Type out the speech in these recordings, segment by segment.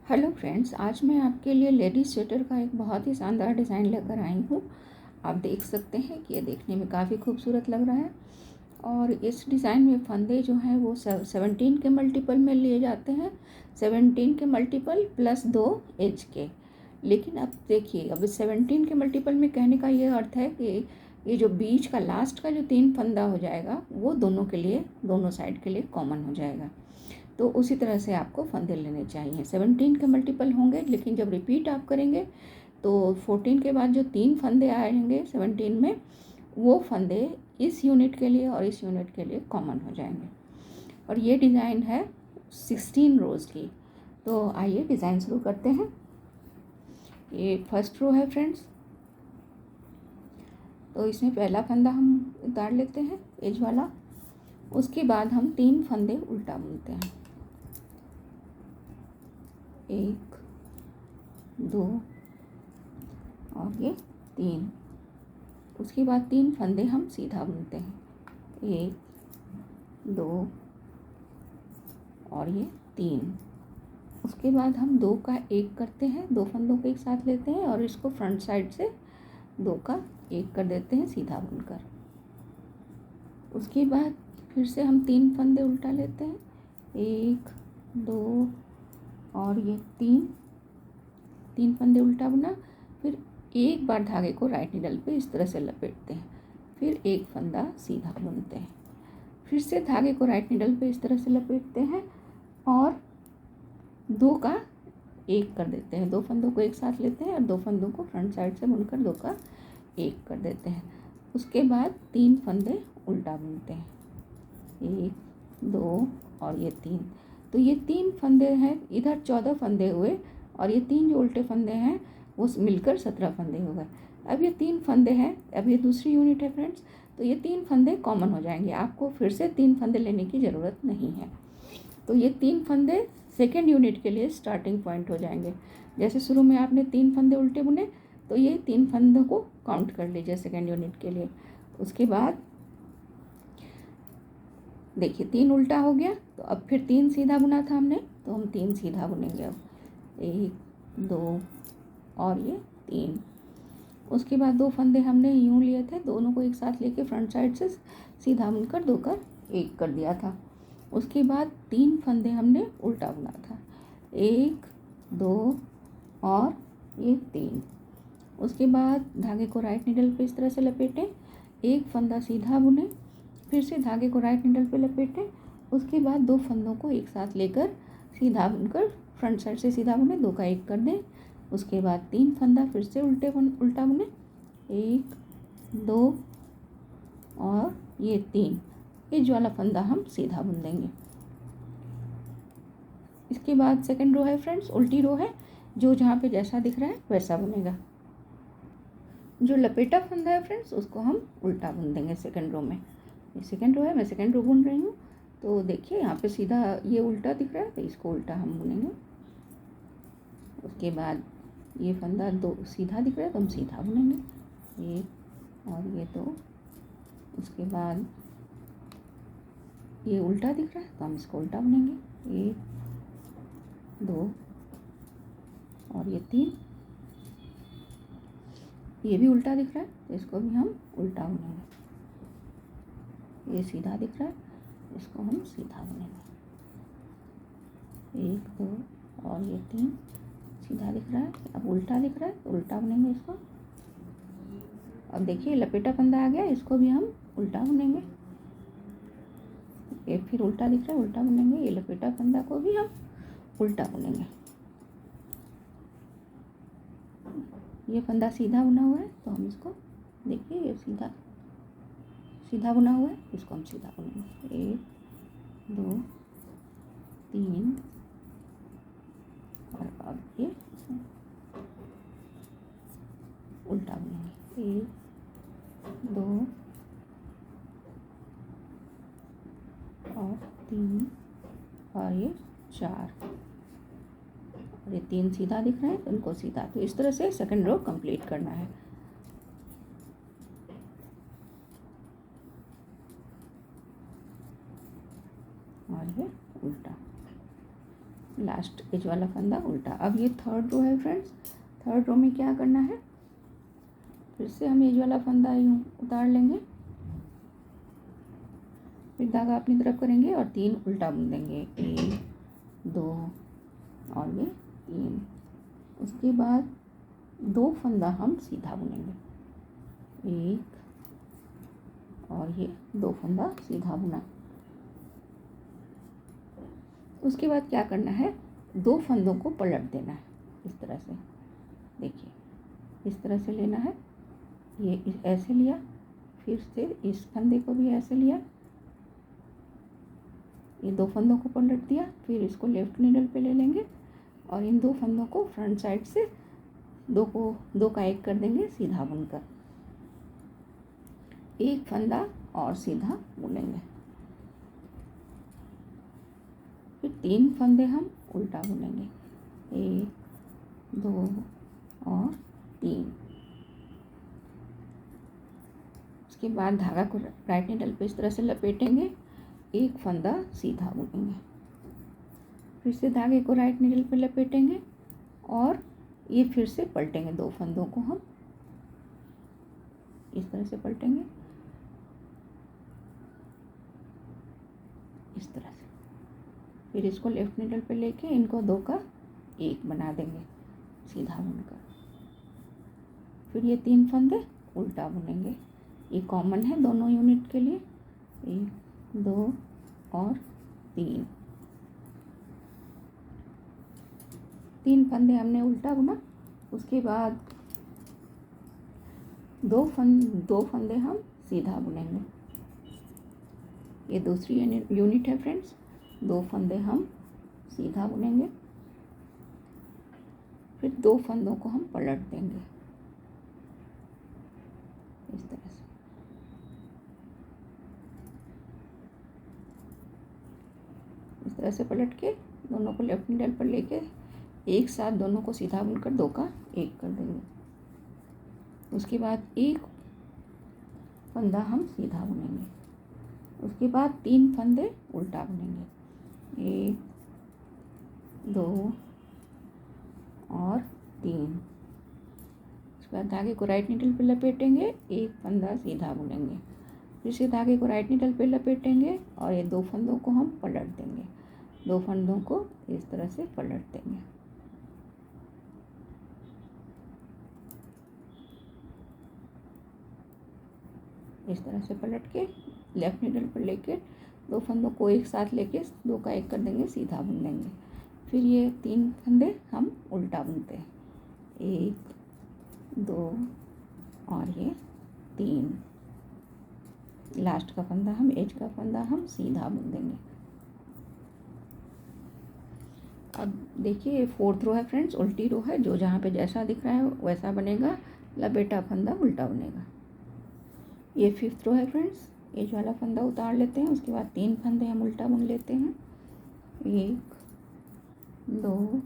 Hello friends, आज मैं आपके लिए लेडीज स्वेटर का एक बहुत ही शानदार डिज़ाइन लेकर आई हूँ। आप देख सकते हैं कि ये देखने में काफ़ी खूबसूरत लग रहा है। और इस डिज़ाइन में फंदे जो हैं वो 17 के मल्टीपल में लिए जाते हैं, 17 के मल्टीपल प्लस 2 एज के। लेकिन अब देखिए, अब 17 के मल्टीपल में कहने का ये अर्थ है कि ये जो बीच का लास्ट का जो 3 फंदा हो जाएगा वो दोनों के लिए, दोनों साइड के लिए कॉमन हो जाएगा। तो उसी तरह से आपको फंदे लेने चाहिए। 17 के मल्टीपल होंगे, लेकिन जब रिपीट आप करेंगे तो 14 के बाद जो 3 फंदे आएंगे 17 में, वो फंदे इस यूनिट के लिए और इस यूनिट के लिए कॉमन हो जाएंगे। और ये डिज़ाइन है 16 रोज़ की। तो आइए डिज़ाइन शुरू करते हैं। ये फर्स्ट रो है फ्रेंड्स। तो इसमें पहला फंदा हम उतार लेते हैं, एज वाला। उसके बाद हम 3 फंदे उल्टा बुनते हैं, 1 2 और ये 3। उसके बाद 3 फंदे हम सीधा बुनते हैं, 1 2 और ये 3। उसके बाद हम 2 का 1 करते हैं, 2 फंदों को एक साथ लेते हैं और इसको फ्रंट साइड से 2 का 1 कर देते हैं सीधा बुनकर। उसके बाद फिर से हम 3 फंदे उल्टा लेते हैं, 1 2 और ये 3 फंदे उल्टा बुना। फिर एक बार धागे को राइट नीडल पे इस तरह से लपेटते हैं, फिर एक फंदा सीधा बुनते हैं, फिर से धागे को राइट नीडल पे इस तरह से लपेटते हैं और 2 का 1 कर देते हैं। 2 फंदों को एक साथ लेते हैं और 2 फंदों को फ्रंट साइड से बुनकर 2 का 1 कर देते हैं। उसके बाद 3 फंदे उल्टा बुनते हैं, 1 2 और ये 3। तो ये 3 फंदे हैं, इधर 14 फंदे हुए और ये 3 जो उल्टे फंदे हैं वो मिलकर 17 फंदे हो गए। अब ये 3 फंदे हैं, अब ये दूसरी यूनिट है फ्रेंड्स। तो ये 3 फंदे कॉमन हो जाएंगे, आपको फिर से 3 फंदे लेने की ज़रूरत नहीं है। तो ये 3 फंदे सेकेंड यूनिट के लिए स्टार्टिंग पॉइंट हो जाएंगे। जैसे शुरू में आपने 3 फंदे उल्टे बुने, तो ये 3 फंदों को काउंट कर लीजिए सेकेंड यूनिट के लिए। उसके बाद देखिए 3 उल्टा हो गया, तो अब फिर 3 सीधा बुना था हमने, तो हम 3 सीधा बुनेंगे अब, 1 2 और ये 3। उसके बाद 2 फंदे हमने यूँ लिए थे, दोनों को एक साथ लेके फ्रंट साइड से सीधा बुनकर 2 का 1 कर दिया था। उसके बाद 3 फंदे हमने उल्टा बुना था, 1 2 और ये 3। उसके बाद धागे को राइट नीडल पे इस तरह से लपेटें, एक फंदा सीधा बुने, फिर से धागे को राइट नीडल पे लपेटें। उसके बाद 2 फंदों को एक साथ लेकर सीधा बुनकर फ्रंट साइड से सीधा बुने, 2 का 1 कर दें। उसके बाद 3 फंदा फिर से उल्टा बुने, 1 2 और ये 3। एज वाला फंदा हम सीधा बुन देंगे। इसके बाद सेकंड रो है फ्रेंड्स, उल्टी रो है, जो जहाँ पे जैसा दिख रहा है वैसा बुनेगा। जो लपेटा फंदा है फ्रेंड्स, उसको हम उल्टा बुन देंगे सेकंड रो में। ये सेकंड रो है, मैं सेकंड रो बुन रही हूँ। तो देखिए यहाँ पे सीधा ये उल्टा दिख रहा है, तो इसको उल्टा हम बुनेंगे। उसके बाद ये फंदा 2 सीधा दिख रहा है, तो हम सीधा बुनेंगे, 1 और ये 2। उसके बाद ये उल्टा दिख रहा है, तो हम इसको उल्टा बुनेंगे, 1 2 और ये 3। ये भी उल्टा दिख रहा है, तो इसको भी हम उल्टा बुनेंगे। ये सीधा दिख रहा है, इसको हम सीधा बुनेंगे, 1 2 और ये 3। सीधा दिख रहा है, अब उल्टा दिख रहा है, तो उल्टा बुनेंगे इसको। अब देखिए लपेटा फंदा आ गया, इसको भी हम उल्टा बुनेंगे। ये फिर उल्टा दिख रहा है, उल्टा बुनेंगे। ये लपेटा फंदा को भी हम उल्टा बुनेंगे। ये फंदा सीधा बुना हुआ है, तो हम इसको देखिए, ये सीधा बुना हुआ है, इसको हम सीधा बुनेंगे, 1 2 3 और अब ये उल्टा बुनेंगे, 1 2 और 3 और ये 4 और ये 3 सीधा दिख रहा है, तो उनको सीधा। तो इस तरह से सेकंड रो कंप्लीट करना है। और ये उल्टा, लास्ट एज वाला फंदा उल्टा। अब ये थर्ड रो है फ्रेंड्स। थर्ड रो में क्या करना है, फिर से हम एज वाला फंदा यूँ उतार लेंगे, फिर धागा अपनी तरफ करेंगे और 3 उल्टा बुन देंगे, 1 2 और ये 3। उसके बाद 2 फंदा हम सीधा बुनेंगे, 1 और ये 2 फंदा सीधा बुना। उसके बाद क्या करना है, 2 फंदों को पलट देना है इस तरह से। देखिए इस तरह से लेना है, ये ऐसे लिया, फिर से इस फंदे को भी ऐसे लिया, ये 2 फंदों को पलट दिया, फिर इसको लेफ्ट नीडल पे ले लेंगे और इन 2 फंदों को फ्रंट साइड से 2 का 1 कर देंगे सीधा बुनकर। 1 फंदा और सीधा बुनेंगे, फिर 3 फंदे हम उल्टा बुनेंगे, 1 2 और 3। उसके बाद धागा को राइट नीडल पे इस तरह से लपेटेंगे, 1 फंदा सीधा बुनेंगे, फिर से धागे को राइट नीडल पे लपेटेंगे और ये फिर से पलटेंगे, 2 फंदों को हम इस तरह से पलटेंगे, इस तरह से। फिर इसको लेफ्ट नीडल पे लेके इनको 2 का 1 बना देंगे सीधा बुनकर। फिर ये 3 फंदे उल्टा बुनेंगे, ये कॉमन है दोनों यूनिट के लिए, 1 2 और 3। 3 फंदे हमने उल्टा बुना। उसके बाद 2 फंदे हम सीधा बुनेंगे, ये दूसरी यूनिट है फ्रेंड्स। 2 फंदे हम सीधा बुनेंगे, फिर 2 फंदों को हम पलट देंगे इस तरह से। इस तरह से पलट के दोनों को लेफ्ट नीडल पर लेके एक साथ दोनों को सीधा बुनकर 2 का 1 कर देंगे। उसके बाद 1 फंदा हम सीधा बुनेंगे, उसके बाद 3 फंदे उल्टा बुनेंगे, 1 2 और 3। उसके बाद धागे को राइट नीडल पे लपेटेंगे, 1 फंदा सीधा बुनेंगे, फिर से धागे को राइट नीडल पे लपेटेंगे और ये 2 फंदों को हम पलट देंगे, 2 फंदों को इस तरह से पलट देंगे। इस तरह से पलट के लेफ्ट नीडल पर लेके 2 फंदों को एक साथ लेके 2 का 1 कर देंगे, सीधा बुन देंगे। फिर ये 3 फंदे हम उल्टा बुनते हैं, 1 2 और ये 3। लास्ट का फंदा हम एज का फंदा हम सीधा बुन देंगे। अब देखिए ये 4th रो है फ्रेंड्स, उल्टी रो है, जो जहाँ पे जैसा दिख रहा है वैसा बनेगा, लपेटा फंदा उल्टा बनेगा। ये 5th रो है फ्रेंड्स, एज वाला फंदा उतार लेते हैं, उसके बाद 3 फंदे हम उल्टा बुन लेते हैं, 1 2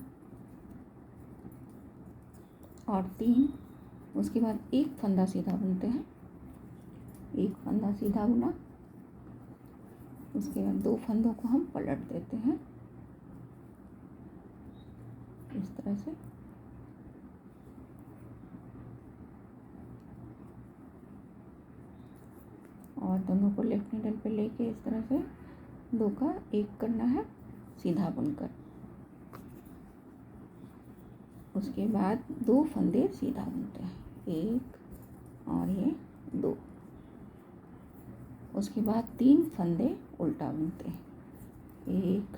और 3। उसके बाद 1 फंदा सीधा बुनते हैं, 1 फंदा सीधा बुना। उसके बाद 2 फंदों को हम पलट देते हैं इस तरह से। और दोनों को लेफ्ट नीडल पे लेके इस तरह से 2 का 1 करना है सीधा बुनकर। उसके बाद 2 फंदे सीधा बुनते हैं, 1 और ये 2। उसके बाद 3 फंदे उल्टा बुनते हैं, 1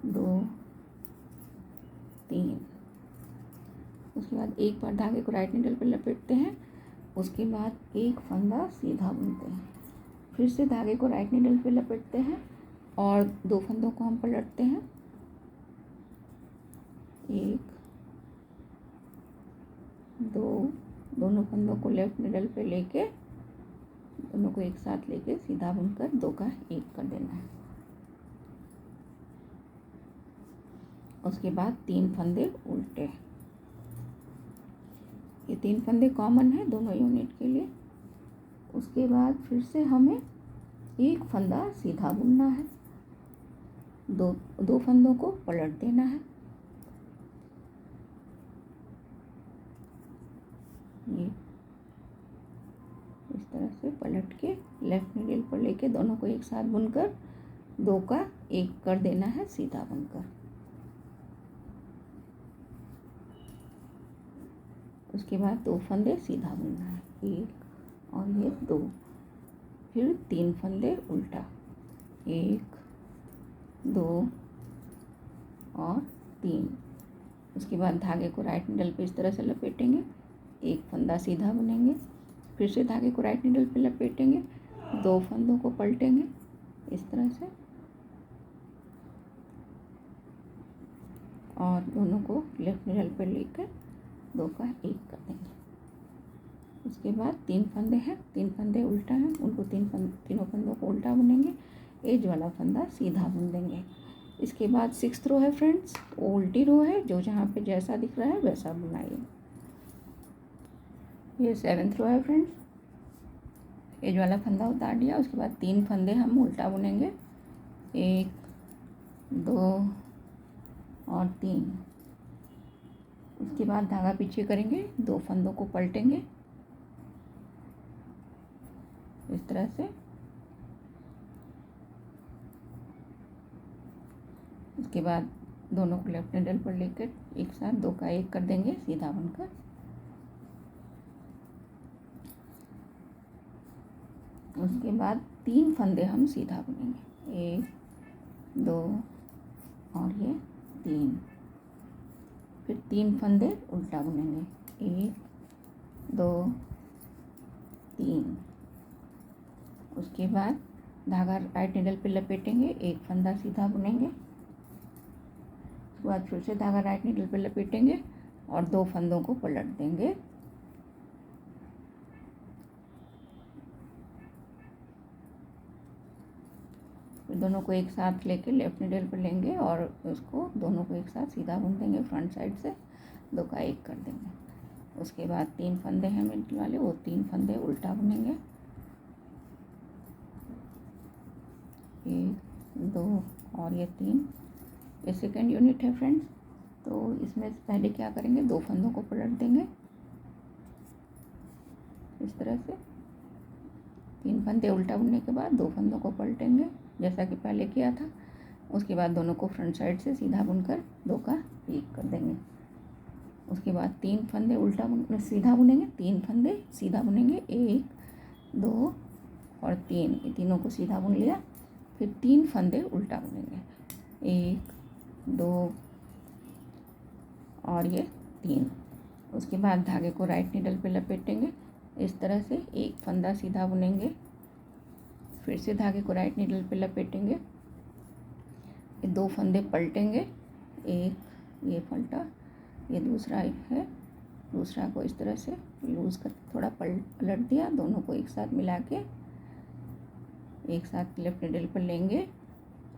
2 3। उसके बाद एक बार धागे को राइट नीडल पे लपेटते हैं, उसके बाद 1 फंदा सीधा बुनते हैं, फिर से धागे को राइट नीडल पे लपेटते हैं और 2 फंदों को हम पलटते हैं, 1 2। दोनों फंदों को लेफ्ट नीडल पे लेके दोनों को एक साथ लेके सीधा बुनकर 2 का 1 कर देना है। उसके बाद 3 फंदे उल्टे, ये 3 फंदे कॉमन है दोनों यूनिट के लिए। उसके बाद फिर से हमें 1 फंदा सीधा बुनना है, दो फंदों को पलट देना है। ये इस तरह से पलट के लेफ्ट नीडल पर लेके दोनों को एक साथ बुनकर 2 का 1 कर देना है सीधा बुनकर। उसके बाद 2 फंदे सीधा बुनना है, 1 और ये 2, फिर 3 फंदे उल्टा, 1 2 और 3। उसके बाद धागे को राइट नीडल पे इस तरह से लपेटेंगे, 1 फंदा सीधा बुनेंगे, फिर से धागे को राइट नीडल पे लपेटेंगे, 2 फंदों को पलटेंगे इस तरह से और दोनों को लेफ्ट नीडल पे लेकर 2 का 1 कर देंगे। उसके बाद 3 फंदे हैं, 3 फंदे उल्टा हैं, उनको तीनों फंदों को उल्टा बुनेंगे, एज वाला फंदा सीधा बुन देंगे। इसके बाद 6th रो है फ्रेंड्स, वो उल्टी रो है, जो जहाँ पे जैसा दिख रहा है वैसा बुनाइए। ये 7th रो है फ्रेंड्स, एज वाला फंदा उतार दिया। उसके बाद 3 फंदे हम उल्टा बुनेंगे, 1 2 और 3। उसके बाद धागा पीछे करेंगे, 2 फंदों को पलटेंगे इस तरह से। उसके बाद दोनों को लेफ्ट नीडल पर लेकर एक साथ 2 का 1 कर देंगे सीधा बुनकर। उसके बाद 3 फंदे हम सीधा बुनेंगे, 1 2 और ये 3, फिर 3 फंदे उल्टा बुनेंगे, 1 2 3। उसके बाद धागा राइट नीडल पे लपेटेंगे, 1 फंदा सीधा बुनेंगे। उसके बाद फिर से धागा राइट नीडल पे लपेटेंगे और 2 फंदों को पलट देंगे। फिर दोनों को एक साथ लेके लेफ्ट नीडल पे लेंगे और उसको दोनों को एक साथ सीधा बुन देंगे, फ्रंट साइड से 2 का 1 कर देंगे। उसके बाद 3 फंदे हैं मिडल वाले, वो 3 फंदे उल्टा बुनेंगे, 1 2 और ये 3। ये सेकेंड यूनिट है फ्रेंड्स, तो इसमें पहले क्या करेंगे, 2 फंदों को पलट देंगे इस तरह से। 3 फंदे उल्टा बुनने के बाद 2 फंदों को पलटेंगे जैसा कि पहले किया था। उसके बाद दोनों को फ्रंट साइड से सीधा बुनकर 2 का 1 कर देंगे। उसके बाद 3 फंदे सीधा बुनेंगे, 3 फंदे सीधा बुनेंगे, 1 2 और 3, ये तीनों को सीधा बुन लिया। फिर 3 फंदे उल्टा बुनेंगे, 1 2 और ये 3। उसके बाद धागे को राइट नीडल पे लपेटेंगे इस तरह से, 1 फंदा सीधा बुनेंगे, फिर से धागे को राइट नीडल पे लपेटेंगे, 2 फंदे पलटेंगे, 1 ये पलटा, ये दूसरा है, दूसरा को इस तरह से लूज कर थोड़ा पलट दिया, दोनों को एक साथ मिला के एक साथ लेफ्ट नीडल पर लेंगे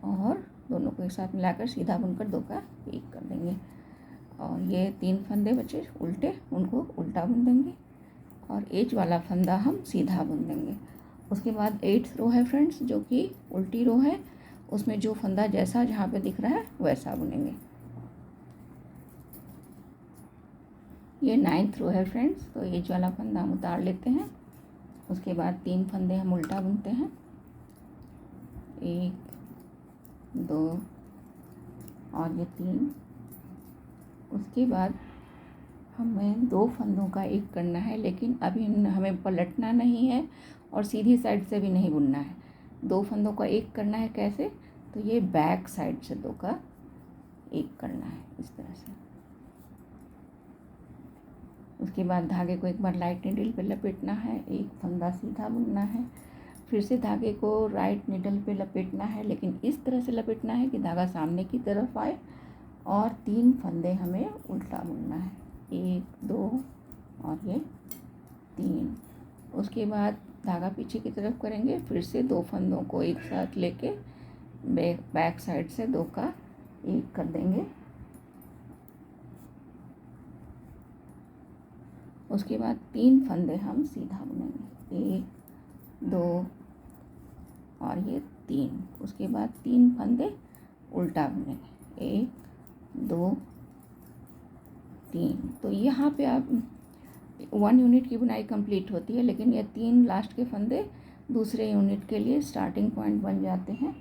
और दोनों को एक साथ मिलाकर सीधा बुनकर 2 का 1 कर देंगे। और ये 3 फंदे बचे उल्टे, उनको उल्टा बुन देंगे और एज वाला फंदा हम सीधा बुन देंगे। उसके बाद 8th रो है फ्रेंड्स, जो कि उल्टी रो है, उसमें जो फंदा जैसा जहाँ पे दिख रहा है वैसा बुनेंगे। ये 9th रो है फ्रेंड्स, तो एज वाला फंदा हम उतार लेते हैं। उसके बाद 3 फंदे हम उल्टा बुनते हैं, 1 2 और ये 3। उसके बाद हमें 2 फंदों का 1 करना है, लेकिन अभी हमें पलटना नहीं है और सीधी साइड से भी नहीं बुनना है। 2 फंदों का 1 करना है कैसे, तो ये बैक साइड से 2 का 1 करना है इस तरह से। उसके बाद धागे को एक बार राइट नीडल पे लपेटना है, 1 फंदा सीधा बुनना है, फिर से धागे को राइट नीडल पे लपेटना है, लेकिन इस तरह से लपेटना है कि धागा सामने की तरफ आए और 3 फंदे हमें उल्टा बुनना है, 1 2 और ये 3। उसके बाद धागा पीछे की तरफ करेंगे, फिर से 2 फंदों को एक साथ लेके बैक साइड से 2 का 1 कर देंगे। उसके बाद 3 फंदे हम सीधा बुनेंगे, 1 2 और ये 3। उसके बाद 3 फंदे उल्टा बुनेंगे, 1 2 3। तो यहाँ पे आप 1 यूनिट की बुनाई कंप्लीट होती है, लेकिन ये 3 लास्ट के फंदे दूसरे यूनिट के लिए स्टार्टिंग पॉइंट बन जाते हैं।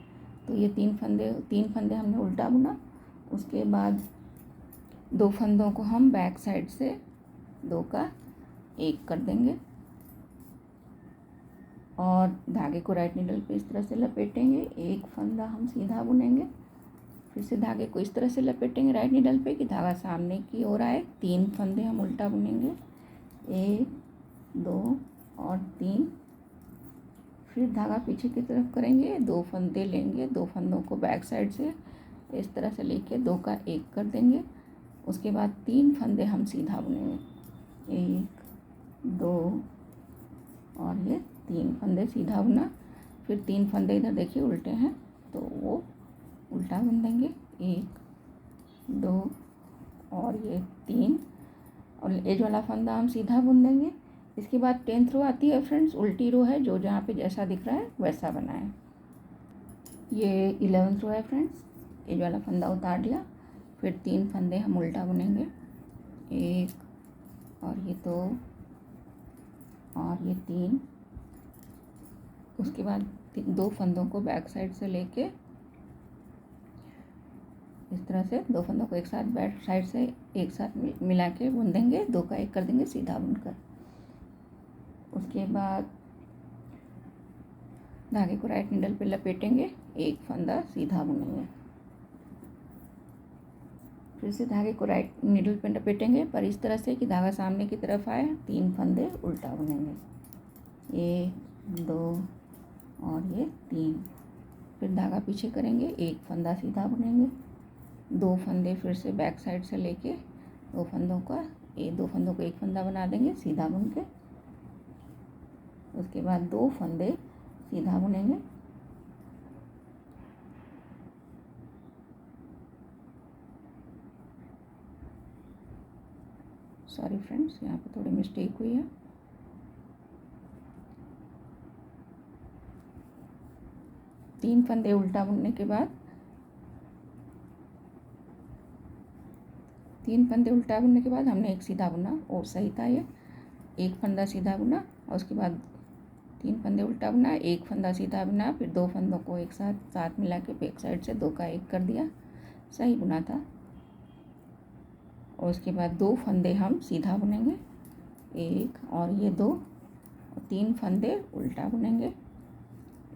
तो ये 3 फंदे हमने उल्टा बुना। उसके बाद 2 फंदों को हम बैक साइड से 2 का 1 कर देंगे और धागे को राइट नीडल पे इस तरह से लपेटेंगे। 1 फंदा हम सीधा बुनेंगे, फिर से धागे को इस तरह से लपेटेंगे राइट नीडल पे कि धागा सामने की ओर आए। 3 फंदे हम उल्टा बुनेंगे, 1 2 और 3। फिर धागा पीछे की तरफ करेंगे, 2 फंदे लेंगे, 2 फंदों को बैक साइड से इस तरह से लेके 2 का 1 कर देंगे। उसके बाद 3 फंदे हम सीधा बुनेंगे, 1 2 और ये 3 फंदे सीधा बुना। फिर 3 फंदे इधर देखिए उल्टे हैं तो वो उल्टा बुन देंगे, 1 2 और ये 3। और एज वाला फंदा हम सीधा बुन देंगे। इसके बाद 10th रो आती है फ्रेंड्स, उल्टी रो है, जो जहाँ पे जैसा दिख रहा है वैसा बनाएं। ये 11th रो है फ्रेंड्स, एज वाला फंदा उतार लिया। फिर 3 फंदे हम उल्टा बुनेंगे, 1 और ये 2 और ये 3। उसके बाद 2 फंदों को बैक साइड से लेके इस तरह से 2 फंदों को एक साथ बैक साइड से एक साथ मिला के बुन देंगे, 2 का 1 कर देंगे सीधा बुनकर। उसके बाद धागे को राइट नीडल पे लपेटेंगे, 1 फंदा सीधा बुनेंगे। फिर से धागे को राइट नीडल पे लपेटेंगे पर इस तरह से कि धागा सामने की तरफ आए। 3 फंदे उल्टा बुनेंगे, 1 2 और ये 3। फिर धागा पीछे करेंगे, 1 फंदा सीधा बुनेंगे, 2 फंदे फिर से बैक साइड से लेके 2 फंदों को 1 फंदा बना देंगे सीधा बुन के। उसके बाद 2 फंदे सीधा बुनेंगे, सॉरी फ्रेंड्स यहाँ पे थोड़ी मिस्टेक हुई है। तीन फंदे उल्टा बुनने के बाद 3 फंदे उल्टा बुनने के बाद हमने 1 सीधा बुना और सही था ये। 1 फंदा सीधा बुना और उसके बाद 3 फंदे उल्टा बुना, 1 फंदा सीधा बुना, फिर 2 फंदों को एक साथ मिला के बैक साइड से 2 का 1 कर दिया, सही बुना था। और उसके बाद 2 फंदे हम सीधा बुनेंगे, 1 और ये 2 और 3 फंदे उल्टा बुनेंगे,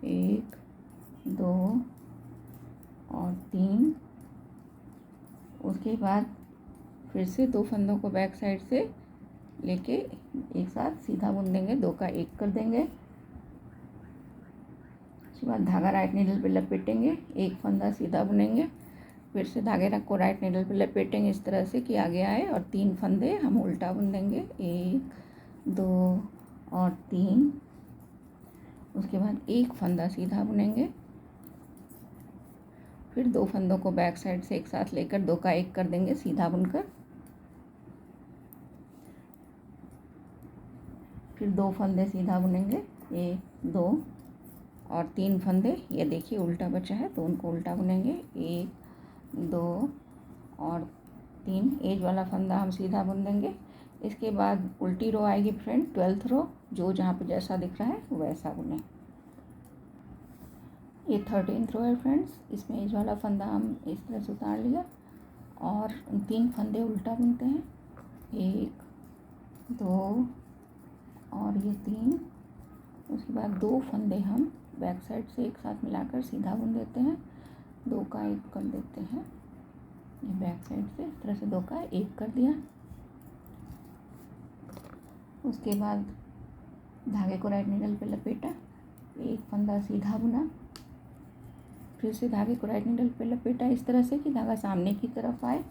1 2 और 3। उसके बाद फिर से 2 फंदों को बैक साइड से लेके एक साथ सीधा बुन देंगे, 2 का 1 कर देंगे। उसके बाद धागा राइट नीडल पे लपेटेंगे, 1 फंदा सीधा बुनेंगे, फिर से धागे को राइट नीडल पे लपेटेंगे इस तरह से कि आगे आए और 3 फंदे हम उल्टा बुन देंगे, 1 2 और 3। उसके बाद 1 फंदा सीधा बुनेंगे, फिर 2 फंदों को बैक साइड से एक साथ लेकर 2 का 1 कर देंगे सीधा बुनकर। फिर 2 फंदे सीधा बुनेंगे, 1 2 और 3 फंदे, ये देखिए उल्टा बचा है तो उनको उल्टा बुनेंगे, 1 2 और 3। एज वाला फंदा हम सीधा बुन देंगे। इसके बाद उल्टी रो आएगी फ्रेंड, 12th रो, जो जहाँ पे जैसा दिख रहा है वैसा बुने। ये 13th रो है फ्रेंड्स, इसमें एज वाला फंदा हम इस तरह से उतार लिया और 3 फंदे उल्टा बुनते हैं, 1 2 और ये 3। उसके बाद 2 फंदे हम बैक साइड से एक साथ मिलाकर सीधा बुन देते हैं, 2 का 1 कर देते हैं। ये बैक साइड से इस तरह से 2 का 1 कर दिया। उसके बाद धागे को राइट नीडल पे लपेटा, 1 फंदा सीधा बुना, फिर से धागे को राइट नीडल पे लपेटा इस तरह से कि धागा सामने की तरफ आए।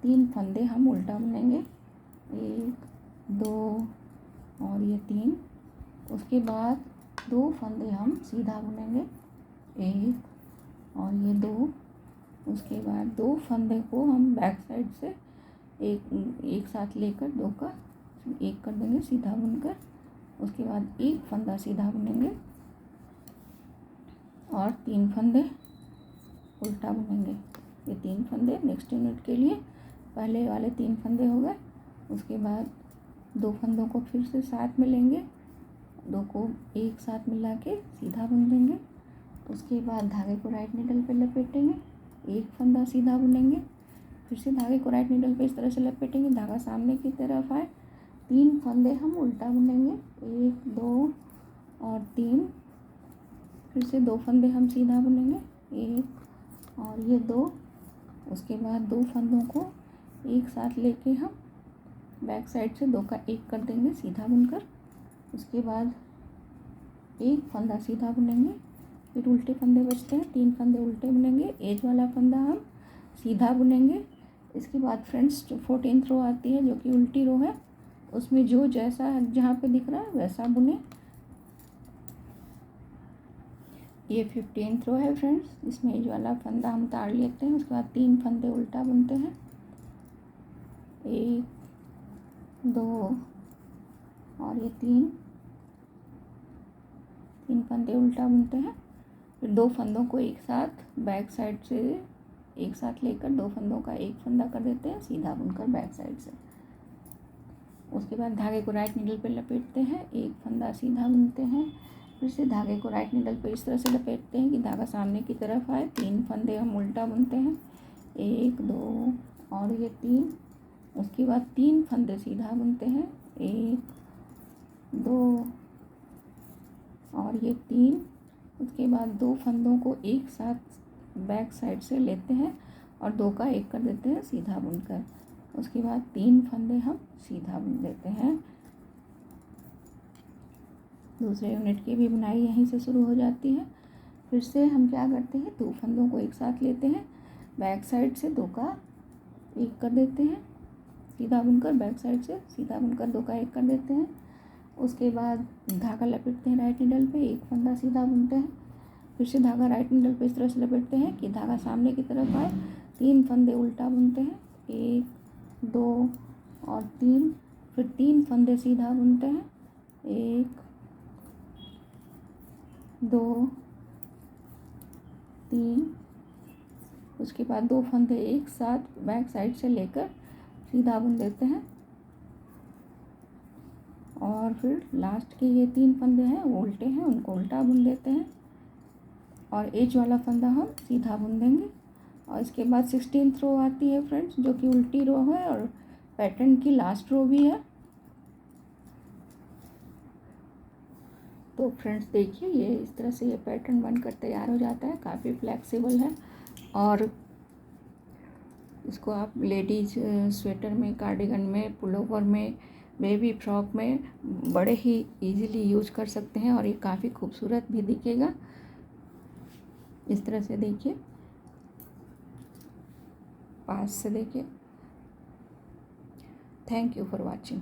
3 फंदे हम उल्टा बुनेंगे, 1 2 और ये 3। उसके बाद 2 फंदे हम सीधा बुनेंगे, 1 और ये 2। उसके बाद 2 फंदे को हम बैक साइड से एक साथ लेकर 2 का 1 कर देंगे सीधा बुनकर। उसके बाद 1 फंदा सीधा बुनेंगे और 3 फंदे उल्टा बुनेंगे, ये 3 फंदे नेक्स्ट यूनिट के लिए, पहले वाले 3 फंदे हो गए। उसके बाद 2 फंदों को फिर से साथ में लेंगे, 2 को एक साथ मिला के सीधा बुन देंगे। उसके बाद धागे को राइट नीडल पे लपेटेंगे, एक फंदा सीधा बुनेंगे, फिर से धागे को राइट नीडल पे इस तरह से लपेटेंगे, धागा सामने की तरफ आए, 3 फंदे हम उल्टा बुनेंगे, 1 2 और 3, फिर से 2 फंदे हम सीधा बुनेंगे, 1 और ये 2। उसके बाद 2 फंदों को एक साथ लेके हम बैक साइड से 2 का 1 कर देंगे सीधा बुनकर। उसके बाद 1 फंदा सीधा बुनेंगे, फिर उल्टे फंदे बचते हैं, 3 फंदे उल्टे बुनेंगे, एज वाला फंदा हम सीधा बुनेंगे। इसके बाद फ्रेंड्स जो 14th रो आती है जो कि उल्टी रो है, उसमें जो जैसा जहाँ पे दिख रहा है वैसा बुने। ये 15th रो है फ्रेंड्स, इसमें एज वाला फंदा हम ताड़ लेते हैं। उसके बाद 3 फंदे उल्टा बुनते हैं, 1 2 और ये 3 फंदे उल्टा बुनते हैं। फिर 2 फंदों को एक साथ बैक साइड से एक साथ लेकर 2 फंदों का 1 फंदा कर देते हैं सीधा बुनकर बैक साइड से। उसके बाद धागे को राइट नीडल पे लपेटते हैं, 1 फंदा सीधा बुनते हैं, फिर से धागे को राइट नीडल पे इस तरह से लपेटते हैं कि धागा सामने की तरफ आए, 3 फंदे हम उल्टा बुनते हैं, 1 2 और ये 3। उसके बाद 3 फंदे सीधा बुनते हैं, 1 2 और ये 3। उसके बाद 2 फंदों को एक साथ बैक साइड से लेते हैं और 2 का 1 कर देते हैं सीधा बुनकर। उसके बाद 3 फंदे हम सीधा बुन देते हैं। दूसरे यूनिट की भी बुनाई यहीं से शुरू हो जाती है। फिर से हम क्या करते हैं, 2 फंदों को एक साथ लेते हैं, बैक साइड से 2 का 1 कर देते हैं सीधा बुनकर, बैक साइड से सीधा बुनकर 2 का 1 कर देते हैं। उसके बाद धागा लपेटते हैं राइट नीडल पे, 1 फंदा सीधा बुनते हैं, फिर से धागा राइट नीडल पे इस तरह से लपेटते हैं कि धागा सामने की तरफ आए, 3 फंदे उल्टा बुनते हैं, 1 2 और 3। फिर 3 फंदे सीधा बुनते हैं, 1 2 3। उसके बाद 2 फंदे एक साथ बैक साइड से लेकर सीधा बुन देते हैं और फिर लास्ट के ये 3 फंदे हैं वो उल्टे हैं, उनको उल्टा बुन देते हैं और एज वाला फंदा हम सीधा बुन देंगे। और इसके बाद 16th रो आती है फ्रेंड्स, जो कि उल्टी रो है और पैटर्न की लास्ट रो भी है। तो फ्रेंड्स देखिए, ये इस तरह से ये पैटर्न बनकर तैयार हो जाता है, काफ़ी फ्लेक्सिबल है और इसको आप लेडीज स्वेटर में, कार्डिगन में, पुलोवर में, बेबी फ्रॉक में बड़े ही इजीली यूज कर सकते हैं और ये काफ़ी खूबसूरत भी दिखेगा। इस तरह से देखिए, पास से देखिए। Thank you for watching.